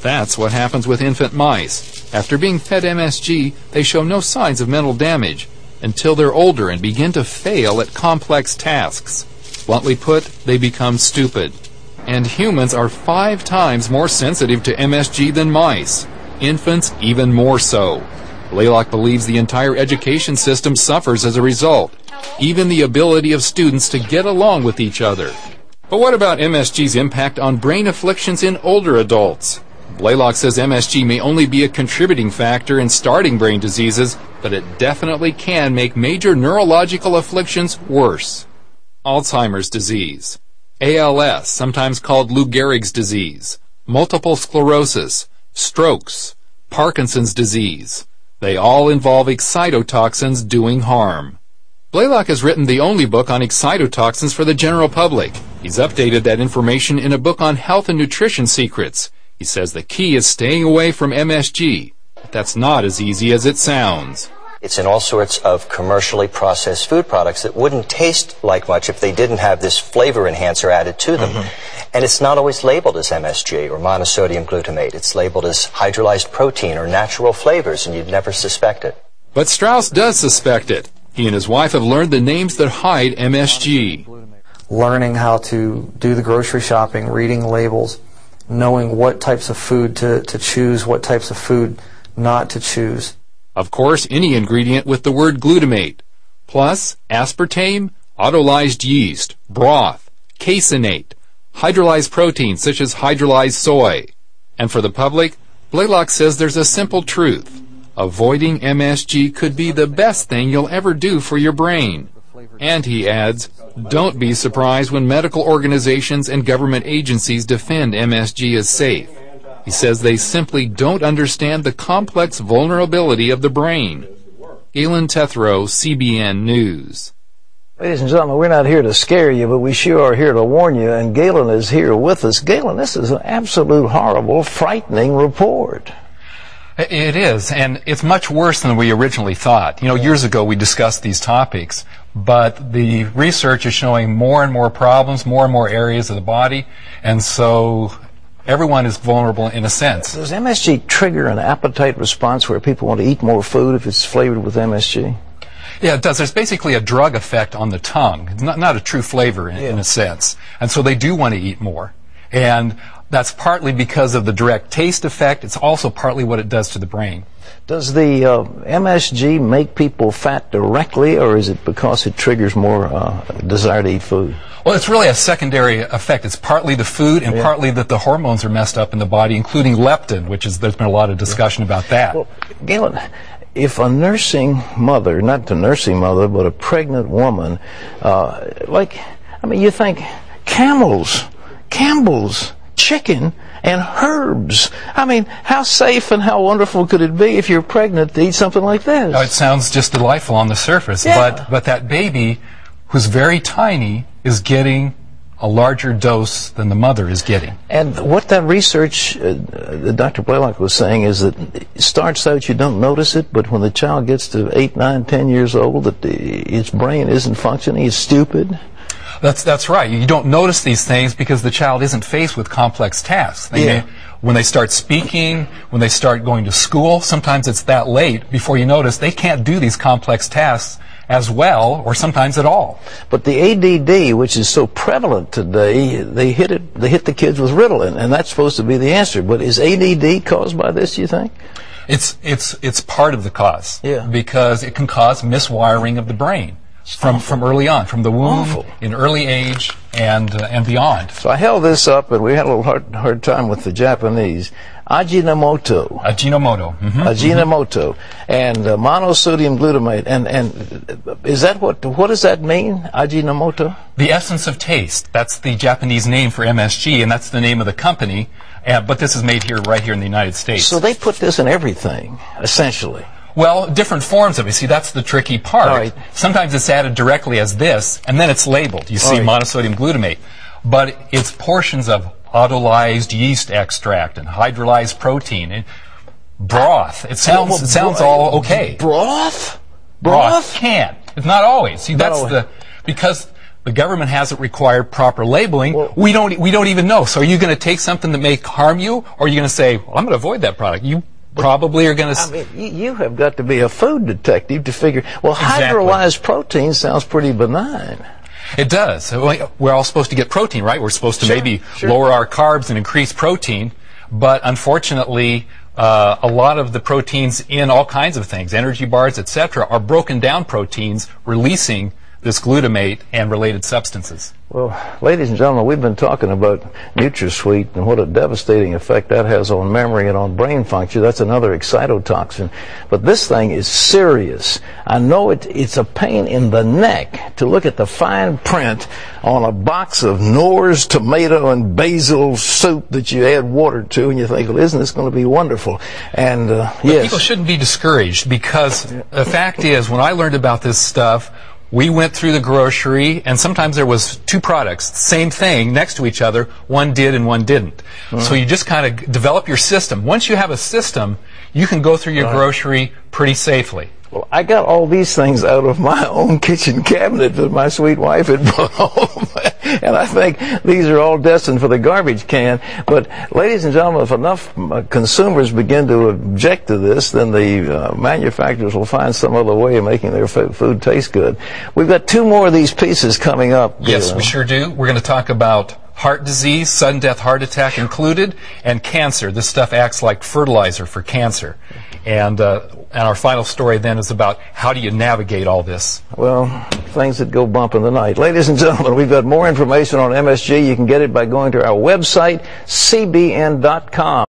That's what happens with infant mice. After being fed MSG, they show no signs of mental damage until they're older and begin to fail at complex tasks. Bluntly put, they become stupid. And humans are 5 times more sensitive to MSG than mice. Infants even more so. Blaylock believes the entire education system suffers as a result, even the ability of students to get along with each other. But what about MSG's impact on brain afflictions in older adults? Blaylock says MSG may only be a contributing factor in starting brain diseases, but it definitely can make major neurological afflictions worse. Alzheimer's disease, ALS, sometimes called Lou Gehrig's disease, multiple sclerosis, strokes, Parkinson's disease. They all involve excitotoxins doing harm. Blaylock has written the only book on excitotoxins for the general public. He's updated that information in a book on health and nutrition secrets. He says the key is staying away from MSG. But that's not as easy as it sounds. It's in all sorts of commercially processed food products that wouldn't taste like much if they didn't have this flavor enhancer added to them. And it's not always labeled as MSG or monosodium glutamate. It's labeled as hydrolyzed protein or natural flavors, and you'd never suspect it. But Strauss does suspect it. He and his wife have learned the names that hide MSG. Learning how to do the grocery shopping, reading labels, knowing what types of food to choose, what types of food not to choose. Of course, any ingredient with the word glutamate, plus aspartame, autolyzed yeast, broth, caseinate, hydrolyzed proteins such as hydrolyzed soy. And for the public, Blaylock says there's a simple truth. Avoiding MSG could be the best thing you'll ever do for your brain. And he adds, don't be surprised when medical organizations and government agencies defend MSG as safe. He says they simply don't understand the complex vulnerability of the brain. Galen Tethrow, CBN News. Ladies and gentlemen, we're not here to scare you, but we sure are here to warn you, and Galen is here with us. Galen, this is an absolute horrible, frightening report. It is, and it's much worse than we originally thought. You know, years ago we discussed these topics, but the research is showing more and more problems, more and more areas of the body, and so everyone is vulnerable in a sense. Does MSG trigger an appetite response where people want to eat more food if it's flavored with MSG? Yeah, it does. There's basically a drug effect on the tongue. It's not a true flavor in a sense. And so they do want to eat more. And that's partly because of the direct taste effect. It's also partly what it does to the brain. Does the MSG make people fat directly, or is it because it triggers more desire to eat food? Well, it's really a secondary effect. It's partly the food and partly that the hormones are messed up in the body, including leptin, which is, there's been a lot of discussion about that. Well, Galen, if a nursing mother, not the nursing mother, but a pregnant woman, you think camels, chicken, and herbs. I mean, how safe and how wonderful could it be if you're pregnant to eat something like this? Oh, it sounds just delightful on the surface, but that baby, who's very tiny, is getting a larger dose than the mother is getting. And what that research that Dr. Blaylock was saying is that it starts out you don't notice it, but when the child gets to 8, 9, 10 years old, that its brain isn't functioning, it's stupid. That's right. You don't notice these things because the child isn't faced with complex tasks. When they start speaking, when they start going to school, sometimes it's that late before you notice they can't do these complex tasks as well, or sometimes at all. But the ADD, which is so prevalent today, they hit the kids with Ritalin, and that's supposed to be the answer. But is ADD caused by this, you think? It's part of the cause. Because it can cause miswiring of the brain. From early on, from the womb, in early age, and beyond. So I held this up, and we had a little hard time with the Japanese. Ajinomoto. Ajinomoto. And monosodium glutamate. And is that what does that mean, Ajinomoto? The essence of taste. That's the Japanese name for MSG, and that's the name of the company. But this is made right here in the United States. So they put this in everything, essentially. Well, different forms of it. See, that's the tricky part. Right. Sometimes it's added directly as this, and then it's labeled. You see monosodium glutamate. But it's portions of autolyzed yeast extract and hydrolyzed protein and broth. It sounds all okay. Broth? Broth can. It's not always. See, that's because the government hasn't required proper labeling. Well, we don't even know. So are you going to take something that may harm you, or are you going to say, well, I'm going to avoid that product? You probably are going to... I mean, you have got to be a food detective to figure... Well, hydrolyzed protein sounds pretty benign. It does. We're all supposed to get protein, right? We're supposed to maybe lower our carbs and increase protein, but unfortunately, a lot of the proteins in all kinds of things, energy bars, etc., are broken down proteins releasing this glutamate and related substances. Well, ladies and gentlemen, we've been talking about NutraSweet and what a devastating effect that has on memory and on brain function. That's another excitotoxin. But this thing is serious. I know it's a pain in the neck to look at the fine print on a box of Knorr's tomato and basil soup that you add water to, and you think, well, isn't this going to be wonderful? And yes. People shouldn't be discouraged, because the fact is, when I learned about this stuff, we went through the grocery, and sometimes there was two products, same thing, next to each other. One did and one didn't. So you just kind of develop your system. Once you have a system, you can go through your grocery pretty safely. Well, I got all these things out of my own kitchen cabinet that my sweet wife had brought home. And I think these are all destined for the garbage can. But, ladies and gentlemen, if enough consumers begin to object to this, then the manufacturers will find some other way of making their food taste good. We've got two more of these pieces coming up. Yes, we sure do. We're going to talk about heart disease, sudden death heart attack included, and cancer. This stuff acts like fertilizer for cancer. And our final story then is about how do you navigate all this. Well, things that go bump in the night. Ladies and gentlemen, we've got more information on MSG. You can get it by going to our website, cbn.com.